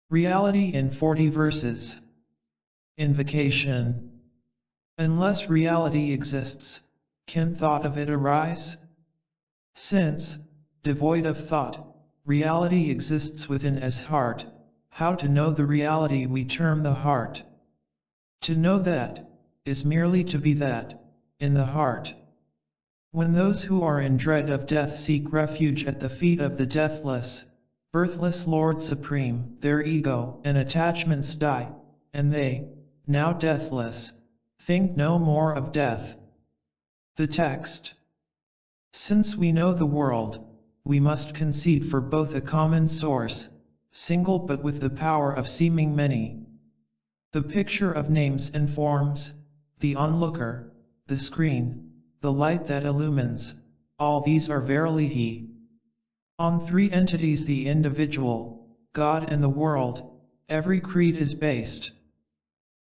Reality in 40 verses. Invocation. Unless reality exists, can thought of it arise? Since, devoid of thought, reality exists within as heart, how to know the reality we term the heart? To know that, is merely to be that, in the heart. When those who are in dread of death seek refuge at the feet of the deathless, birthless Lord Supreme, their ego and attachments die, and they, now deathless, think no more of death. The text. Since we know the world, we must concede for both a common source, single but with the power of seeming many. The picture of names and forms, the onlooker, the screen, the light that illumines, all these are verily He. On three entities, the individual, God and the world, every creed is based.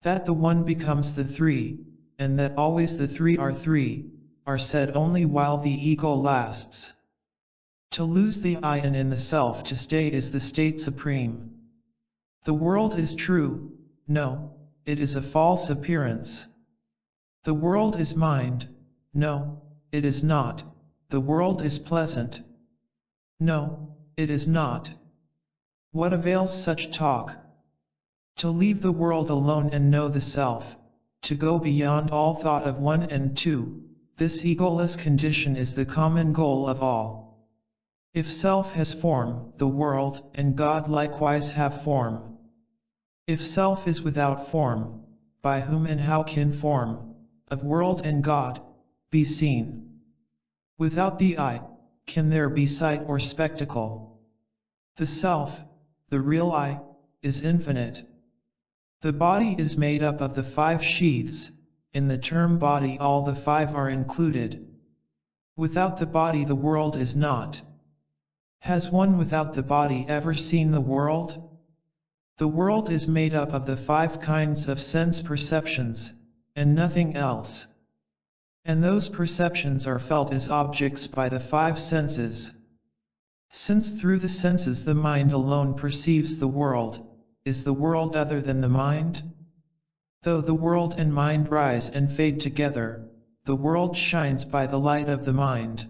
That the one becomes the three, and that always the three, are said only while the ego lasts. To lose the I and in the self to stay is the state supreme. The world is true, no, it is a false appearance. The world is mind, no, it is not, the world is pleasant. No, it is not. What avails such talk? To leave the world alone and know the self, to go beyond all thought of one and two, this egoless condition is the common goal of all. If self has form, the world and God likewise have form. If self is without form, by whom and how can form, of world and God, be seen? Without the I, can there be sight or spectacle? The self, the real I, is infinite. The body is made up of the 5 sheaths. In the term body all the 5 are included. Without the body the world is not. Has one without the body ever seen the world? The world is made up of the 5 kinds of sense perceptions, and nothing else. And those perceptions are felt as objects by the 5 senses. Since through the senses the mind alone perceives the world, is the world other than the mind? Though the world and mind rise and fade together, the world shines by the light of the mind.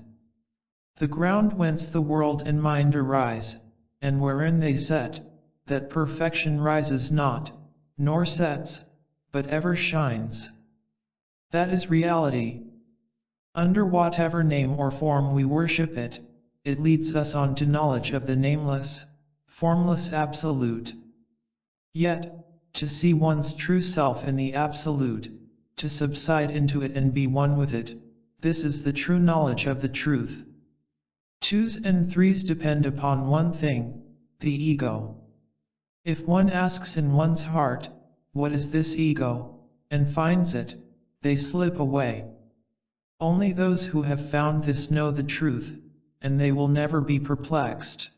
The ground whence the world and mind arise, and wherein they set, that perfection rises not, nor sets, but ever shines. That is reality. Under whatever name or form we worship it, it leads us on to knowledge of the nameless, formless Absolute. Yet, to see one's true self in the Absolute, to subside into it and be one with it, this is the true knowledge of the truth. 2s and 3s depend upon one thing, the ego. If one asks in one's heart, what is this ego, and finds it, they slip away. Only those who have found this know the truth, and they will never be perplexed.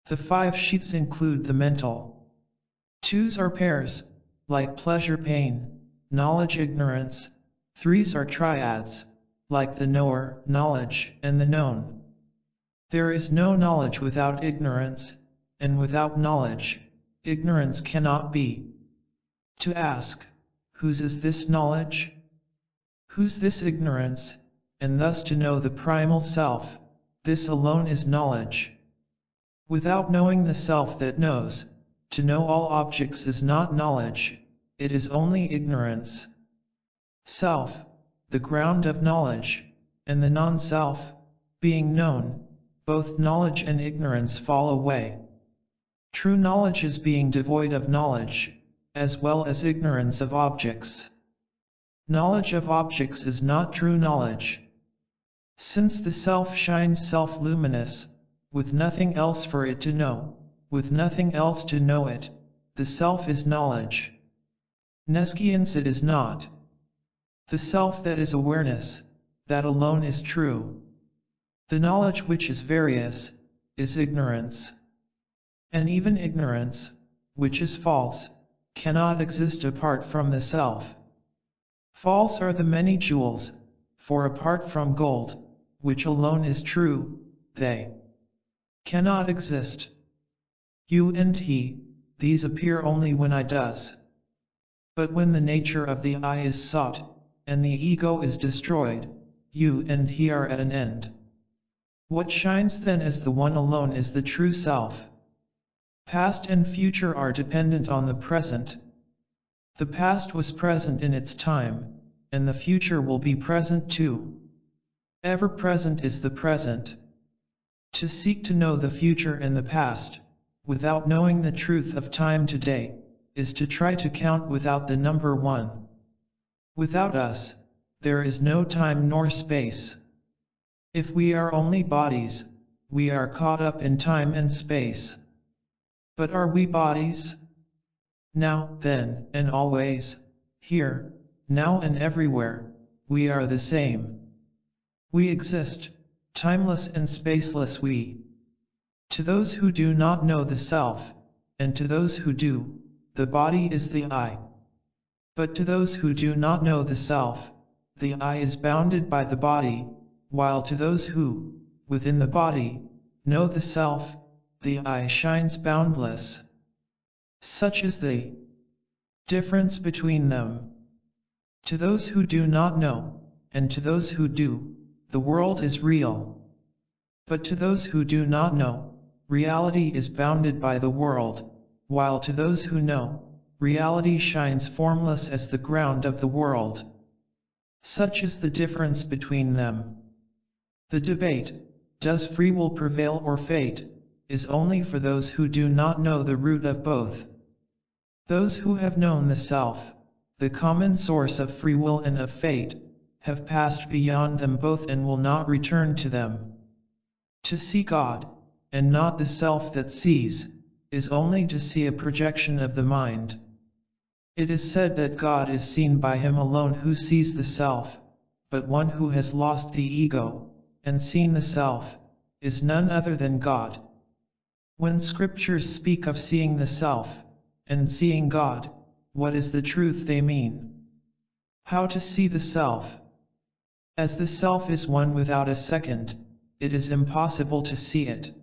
The 5 sheaths include the mental. 2s are pairs, like pleasure pain, knowledge ignorance. 3s are triads, like the knower, knowledge, and the known. There is no knowledge without ignorance, and without knowledge, ignorance cannot be. To ask, whose is this knowledge? Whose this ignorance? And thus to know the primal self, this alone is knowledge. Without knowing the self that knows, to know all objects is not knowledge, it is only ignorance. Self, the ground of knowledge, and the non-self, being known, both knowledge and ignorance fall away. True knowledge is being devoid of knowledge, as well as ignorance of objects. Knowledge of objects is not true knowledge. Since the self shines self-luminous, with nothing else for it to know, with nothing else to know it, the self is knowledge. Nescience it is not. The self that is awareness, that alone is true. The knowledge which is various, is ignorance. And even ignorance, which is false, cannot exist apart from the self. False are the many jewels, for apart from gold, which alone is true, they cannot exist. You and he, these appear only when I does. But when the nature of the I is sought, and the ego is destroyed, you and he are at an end. What shines then as the one alone is the true self. Past and future are dependent on the present. The past was present in its time, and the future will be present too. Ever present is the present. To seek to know the future and the past, without knowing the truth of time today, is to try to count without the number one. Without us, there is no time nor space. If we are only bodies, we are caught up in time and space. But are we bodies? Now, then, and always, here, now and everywhere, we are the same. We exist, timeless and spaceless we. To those who do not know the self, and to those who do, the body is the I. But to those who do not know the self, the I is bounded by the body, while to those who, within the body, know the self, the I shines boundless. Such is the difference between them. To those who do not know, and to those who do, the world is real. But to those who do not know, reality is bounded by the world, while to those who know, reality shines formless as the ground of the world. Such is the difference between them. The debate, does free will prevail or fate, is only for those who do not know the root of both. Those who have known the self, the common source of free will and of fate, have passed beyond them both and will not return to them. To see God, and not the self that sees, is only to see a projection of the mind. It is said that God is seen by him alone who sees the self, but one who has lost the ego, and seen the self, is none other than God. When scriptures speak of seeing the self, and seeing God, what is the truth they mean? How to see the self? As the self is one without a second, it is impossible to see it.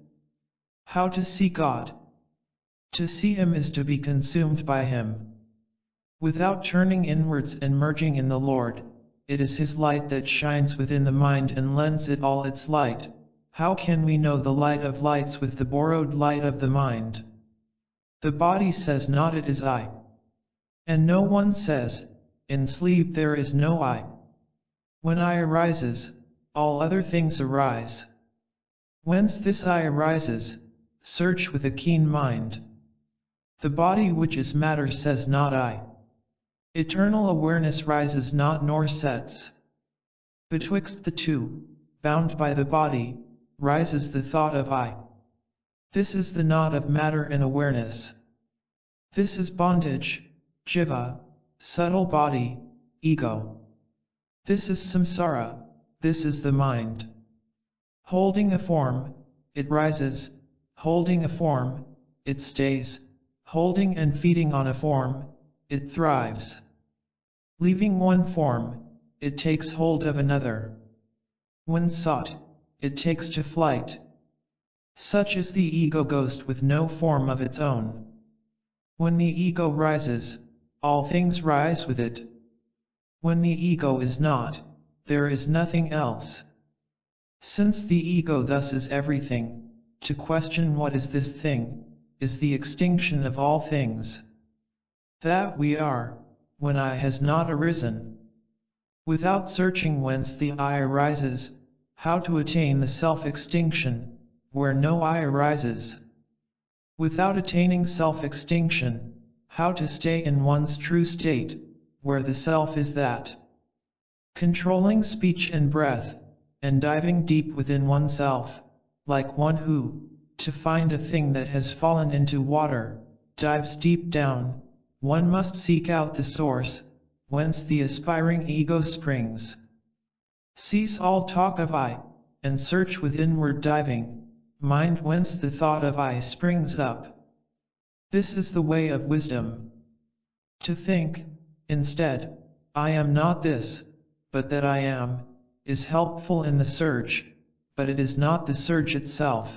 How to see God? To see him is to be consumed by him. Without turning inwards and merging in the Lord, it is his light that shines within the mind and lends it all its light. How can we know the light of lights with the borrowed light of the mind? The body says not it is I. And no one says, in sleep there is no I. When I arises, all other things arise. Whence this I arises, search with a keen mind. The body which is matter says not I. Eternal awareness rises not nor sets. Betwixt the two, bound by the body, rises the thought of I. This is the knot of matter and awareness. This is bondage, jiva, subtle body, ego. This is samsara, this is the mind. Holding a form, it rises, holding a form, it stays, holding and feeding on a form, it thrives. Leaving one form, it takes hold of another. When sought, it takes to flight. Such is the ego ghost with no form of its own. When the ego rises, all things rise with it. When the ego is not, there is nothing else. Since the ego thus is everything, to question what is this thing, is the extinction of all things. That we are, when I has not arisen. Without searching whence the I arises, how to attain the self-extinction, where no I arises. Without attaining self-extinction, how to stay in one's true state, where the self is that. Controlling speech and breath, and diving deep within oneself, like one who, to find a thing that has fallen into water, dives deep down, one must seek out the source, whence the aspiring ego springs. Cease all talk of I, and search with inward diving, mind whence the thought of I springs up. This is the way of wisdom. To think, instead, I am not this, but that I am, is helpful in the search, but it is not the search itself.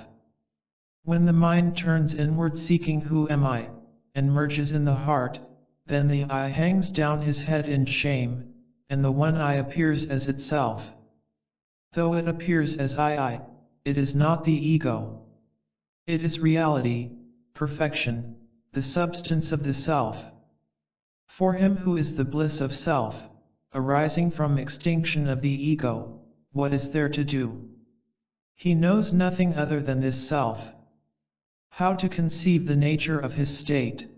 When the mind turns inward seeking who am I, and merges in the heart, then the I hangs down his head in shame, and the one I appears as itself. Though it appears as I, it is not the ego. It is reality, perfection, the substance of the self. For him who is the bliss of self, arising from extinction of the ego, what is there to do? He knows nothing other than this self. How to conceive the nature of his state?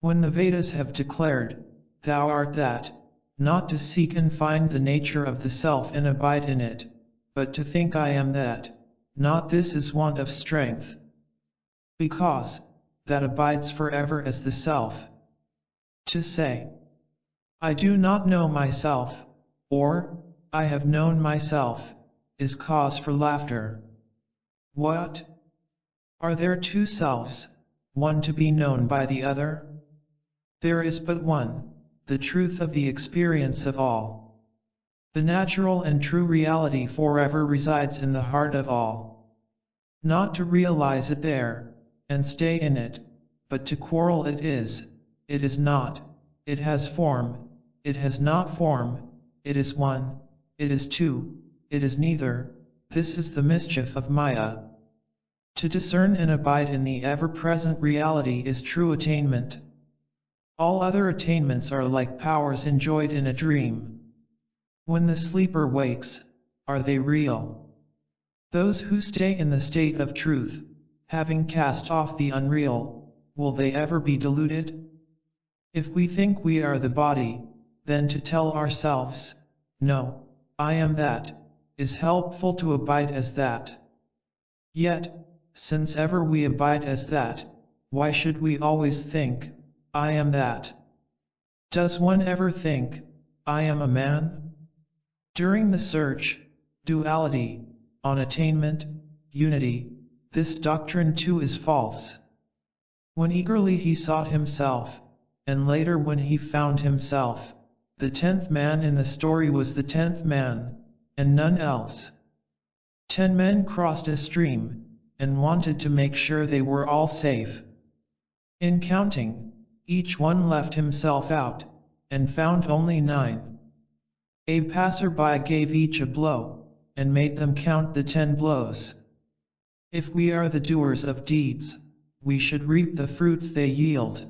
When the Vedas have declared, "Thou art that," not to seek and find the nature of the self and abide in it, but to think I am that, not this is want of strength. Because that abides forever as the self. To say, I do not know myself, or I have known myself, is cause for laughter. What? Are there two selves, one to be known by the other? There is but one, the truth of the experience of all. The natural and true reality forever resides in the heart of all. Not to realize it there, and stay in it, but to quarrel it is not, it has form, it has not form, it is one, it is two, it is neither, this is the mischief of Maya. To discern and abide in the ever-present reality is true attainment. All other attainments are like powers enjoyed in a dream. When the sleeper wakes, are they real? Those who stay in the state of truth, having cast off the unreal, will they ever be deluded? If we think we are the body, then to tell ourselves, "No, I am that," is helpful to abide as that. Yet, since ever we abide as that, why should we always think, "I am that"? Does one ever think, "I am a man"? During the search, duality, on attainment, unity, this doctrine too is false. When eagerly he sought himself, and later when he found himself, the 10th man in the story was the 10th man, and none else. 10 men crossed a stream, and wanted to make sure they were all safe. In counting, each one left himself out, and found only 9. A passerby gave each a blow, and made them count the 10 blows. If we are the doers of deeds, we should reap the fruits they yield.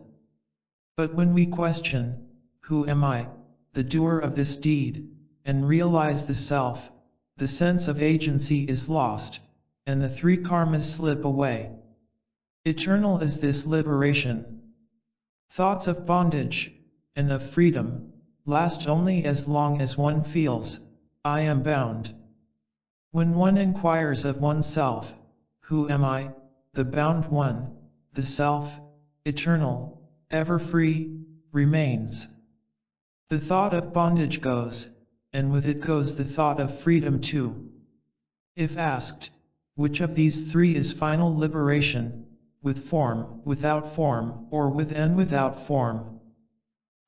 But when we question, "Who am I, the doer of this deed," and realize the self, the sense of agency is lost, and the 3 karmas slip away. Eternal is this liberation. Thoughts of bondage, and of freedom, last only as long as one feels, "I am bound." When one inquires of oneself, "Who am I, the bound one," the self, eternal, ever free, remains. The thought of bondage goes, and with it goes the thought of freedom too. If asked, which of these 3 is final liberation, with form, without form, or with and without form?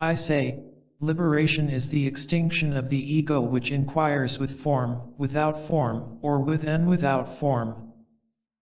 I say, liberation is the extinction of the ego which inquires with form, without form, or with and without form.